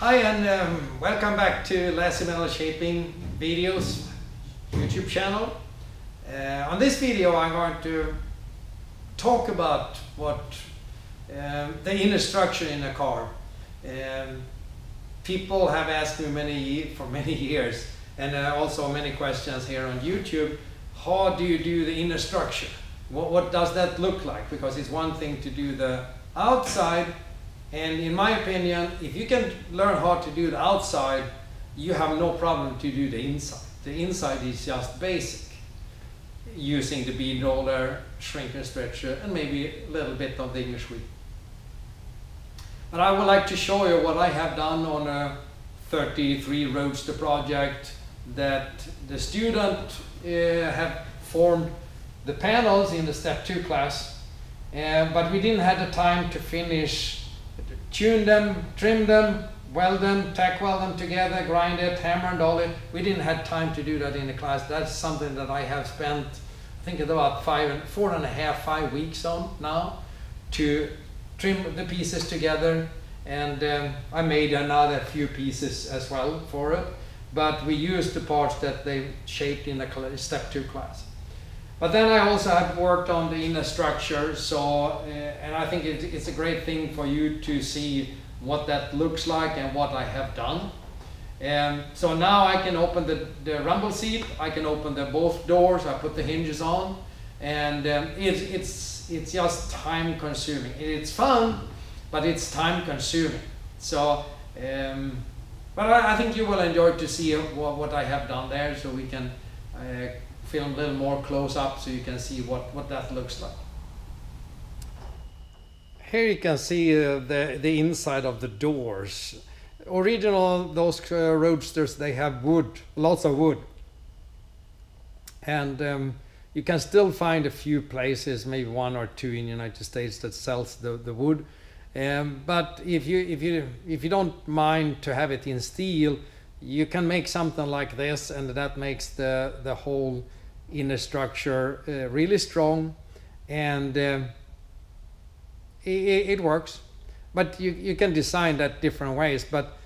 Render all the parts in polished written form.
Hi and welcome back to Lazze Metal Shaping videos YouTube channel. On this video I'm going to talk about what the inner structure in a car. People have asked me for many years, and also many questions here on YouTube. How do you do the inner structure? What does that look like? Because it's one thing to do the outside, and in my opinion, if you can learn how to do the outside, you have no problem to do the inside. The inside is just basic, using the bead roller, shrink and stretcher, and maybe a little bit of the English wheel. But I would like to show you what I have done on a 33 Roadster project that the student have formed the panels in the step 2 class, but we didn't have the time to finish, tune them, trim them, weld them, tack weld them together, grind it, hammer and all it. We didn't have time to do that in the class. That's something that I have spent, I think it's about 4.5 weeks on now, to trim the pieces together, and I made another few pieces as well for it, but we used the parts that they shaped in the step 2 class. But then I also have worked on the inner structure, so and I think it's a great thing for you to see what that looks like and what I have done. So now I can open the rumble seat, I can open both doors, I put the hinges on, and it's just time consuming. It's fun, but it's time consuming. So, but I think you will enjoy to see what I have done there, so we can film a little more close up so you can see what that looks like. Here you can see the inside of the doors. Original, those Roadsters, they have wood, lots of wood. And you can still find a few places, maybe 1 or 2 in the United States, that sells the wood. But if you don't mind to have it in steel, you can make something like this, and that makes the whole inner structure really strong, and it works. But you can design that different ways, but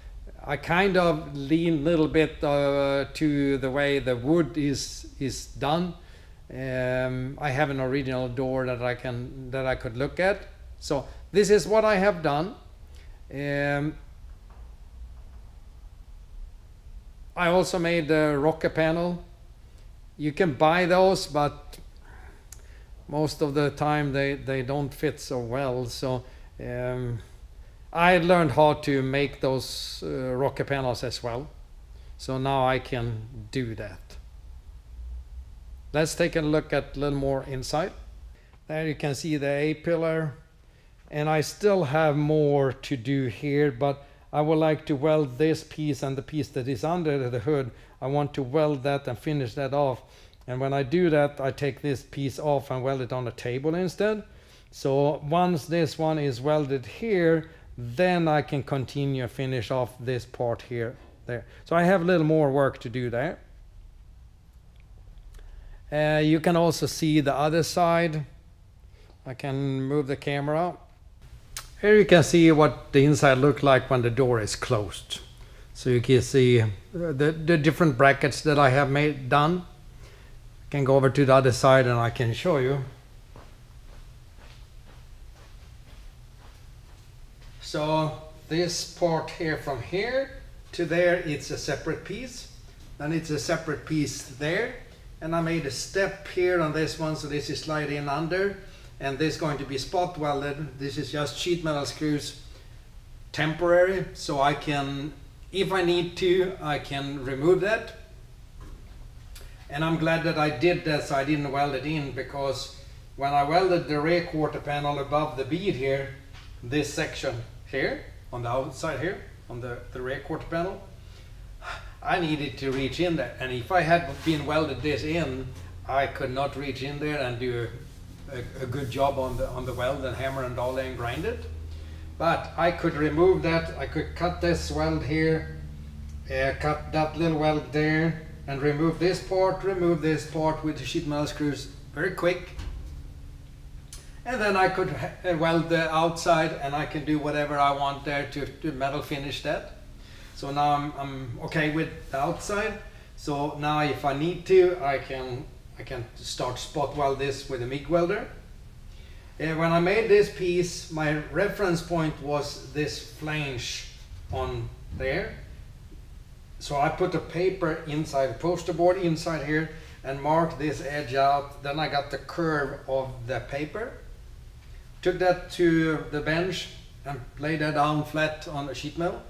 I kind of lean a little bit to the way the wood is done. I have an original door that I could look at. So this is what I have done. I also made the rocker panel. You can buy those, but most of the time they don't fit so well. So I learned how to make those rocker panels as well. So now I can do that. Let's take a look at a little more inside. There you can see the A-pillar. And I still have more to do here, but I would like to weld this piece and the piece that is under the hood. I want to weld that and finish that off. And when I do that, I take this piece off and weld it on a table instead. So once this one is welded here, then I can continue and finish off this part here, there. So I have a little more work to do there. You can also see the other side. I can move the camera. Here you can see what the inside looks like when the door is closed. So you can see the different brackets that I have done. I can go over to the other side and I can show you. So this part here, from here to there, it's a separate piece. Then it's a separate piece there. And I made a step here on this one, so this is slide in under. And this is going to be spot welded. This is just sheet metal screws, temporary, so I can, if I need to, I can remove that. And I'm glad that I did that, so I didn't weld it in, because when I welded the rear quarter panel above the bead here, this section here, on the outside here, on the rear quarter panel, I needed to reach in there. And if I had been welded this in, I could not reach in there and do a good job on the weld and hammer and dolly and grind it. But I could remove that. I could cut this weld here, cut that little weld there, and remove this part with the sheet metal screws very quick. And then I could weld the outside, and I can do whatever I want there to metal finish that. So now I'm okay with the outside. So now if I need to, I can start spot weld this with a MIG welder. When I made this piece, my reference point was this flange on there. So I put the paper inside the poster board inside here and marked this edge out. Then I got the curve of the paper, took that to the bench and laid that down flat on the sheet metal.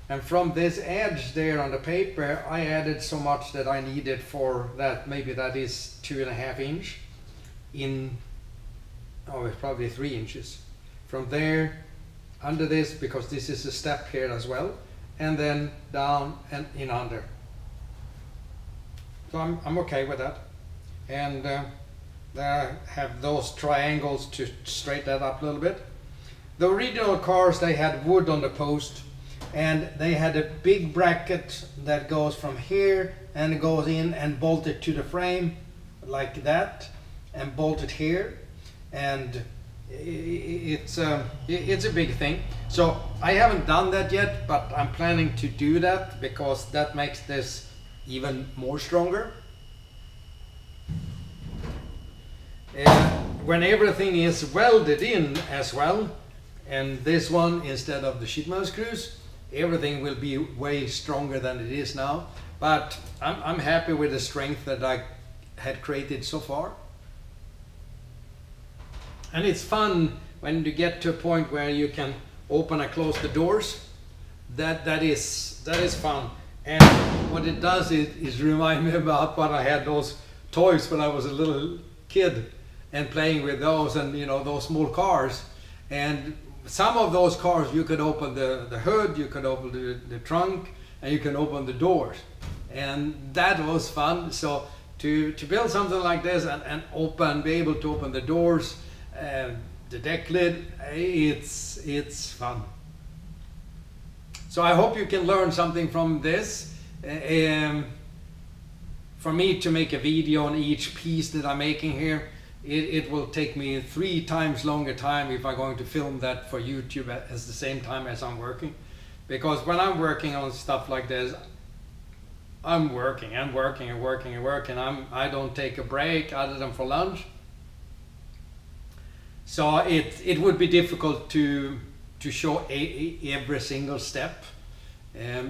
And from this edge there on the paper, I added so much that I needed for that. Maybe that is 2.5 inch in, oh, it's probably 3 inches. From there, under this, because this is a step here as well, and then down and in under. So I'm okay with that. And I have those triangles to straighten that up a little bit. The original cars, they had wood on the post, and they had a big bracket that goes from here and goes in and bolted to the frame like that, and bolted here, and it's a big thing. So I haven't done that yet, but I'm planning to do that because that makes this even more stronger. When everything is welded in as well, and this one instead of the sheet metal screws, everything will be way stronger than it is now. But I'm happy with the strength that I had created so far. And it's fun when you get to a point where you can open and close the doors. That is fun. And what it does is remind me about what I had those toys when I was a little kid and playing with those, and you know, those small cars. And some of those cars you could open the hood, you could open the trunk, and you can open the doors. And that was fun. So to build something like this and be able to open the doors, the deck lid, it's fun. So I hope you can learn something from this. For me to make a video on each piece that I'm making here, it will take me 3 times longer time if I'm going to film that for YouTube at the same time as I'm working. Because when I'm working on stuff like this, I'm working and working and working and working. I don't take a break other than for lunch. So it would be difficult to show every single step.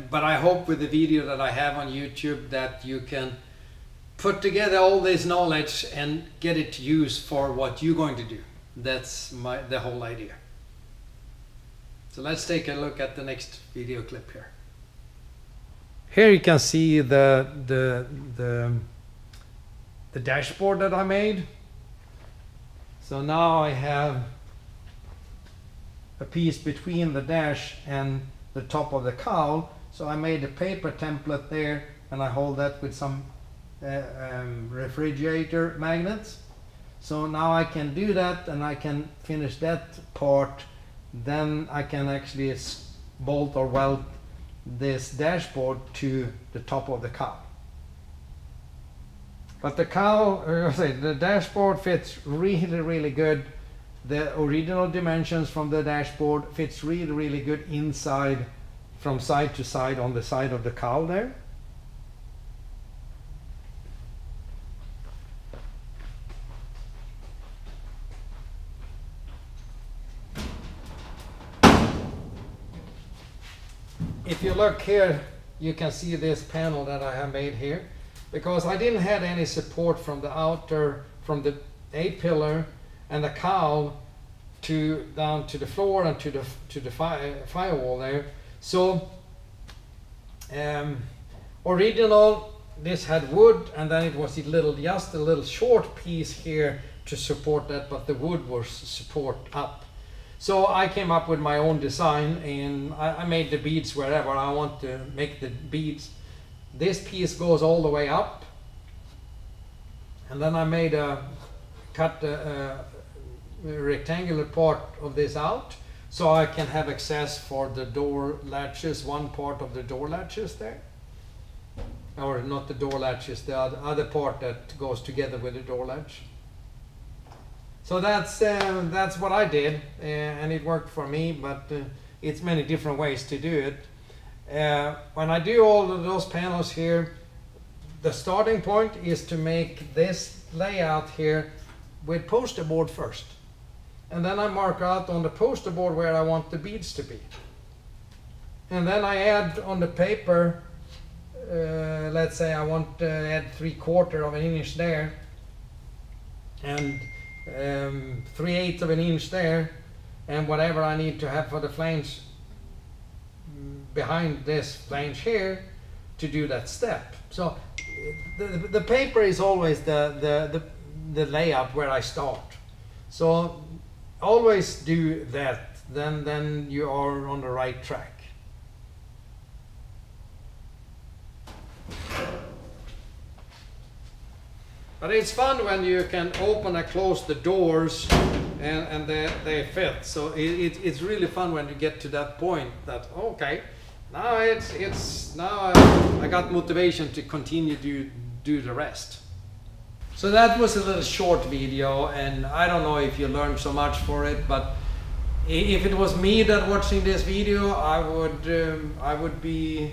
But I hope with the video that I have on YouTube that you can put together all this knowledge and get it to use for what you're going to do. That's the whole idea. So let's take a look at the next video clip here. Here you can see the dashboard that I made. So now I have a piece between the dash and the top of the cowl. So I made a paper template there, and I hold that with some refrigerator magnets. So now I can do that, and I can finish that part. Then I can actually bolt or weld this dashboard to the top of the cowl. But the dashboard fits really good. The original dimensions from the dashboard fits really good inside, from side to side on the side of the cowl there. If you look here, you can see this panel that I have made here, because I didn't have any support from the outer, from the A-pillar and the cowl down to the floor and to the firewall there. So original, this had wood, and then it was just a little short piece here to support that, but the wood was support up. So I came up with my own design, and I made the beads wherever I want to make the beads. This piece goes all the way up, and then I cut a rectangular part of this out, so I can have access for the door latches, one part of the door latches there. Or not the door latches, the other part that goes together with the door latch. So that's what I did, and it worked for me, but it's many different ways to do it. When I do all of those panels here, the starting point is to make this layout here with poster board first. And then I mark out on the poster board where I want the beads to be. And then I add on the paper, let's say I want to add 3/4 of an inch there, and 3/8 of an inch there, and whatever I need to have for the flange behind this flange here to do that step. So the paper is always the layout where I start. So always do that, then you are on the right track. But it's fun when you can open and close the doors and they fit. So it's really fun when you get to that point that, okay, now now I got motivation to continue to do the rest. So that was a little short video, and I don't know if you learned so much for it, but if it was me that watching this video, I would be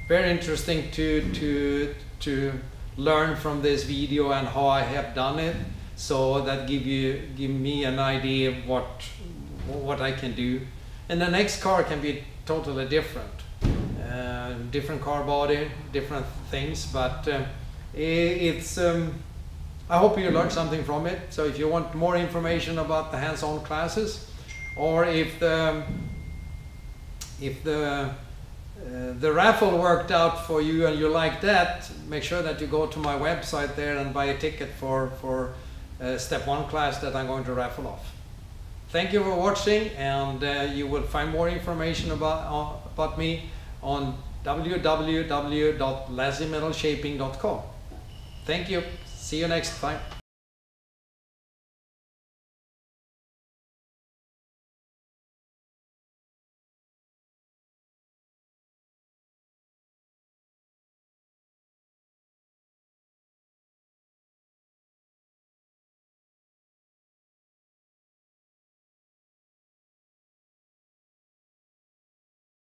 very interesting to learn from this video and how I have done it, so that give me an idea of what I can do. And the next car can be totally different, different car body, different things, but it's I hope you learned something from it. So if you want more information about the hands-on classes, or if the raffle worked out for you and you like that, make sure that you go to my website there and buy a ticket for step 1 class that I'm going to raffle off. Thank you for watching, and you will find more information about me on www.lazzemetalshaping.com. Thank you. See you next time.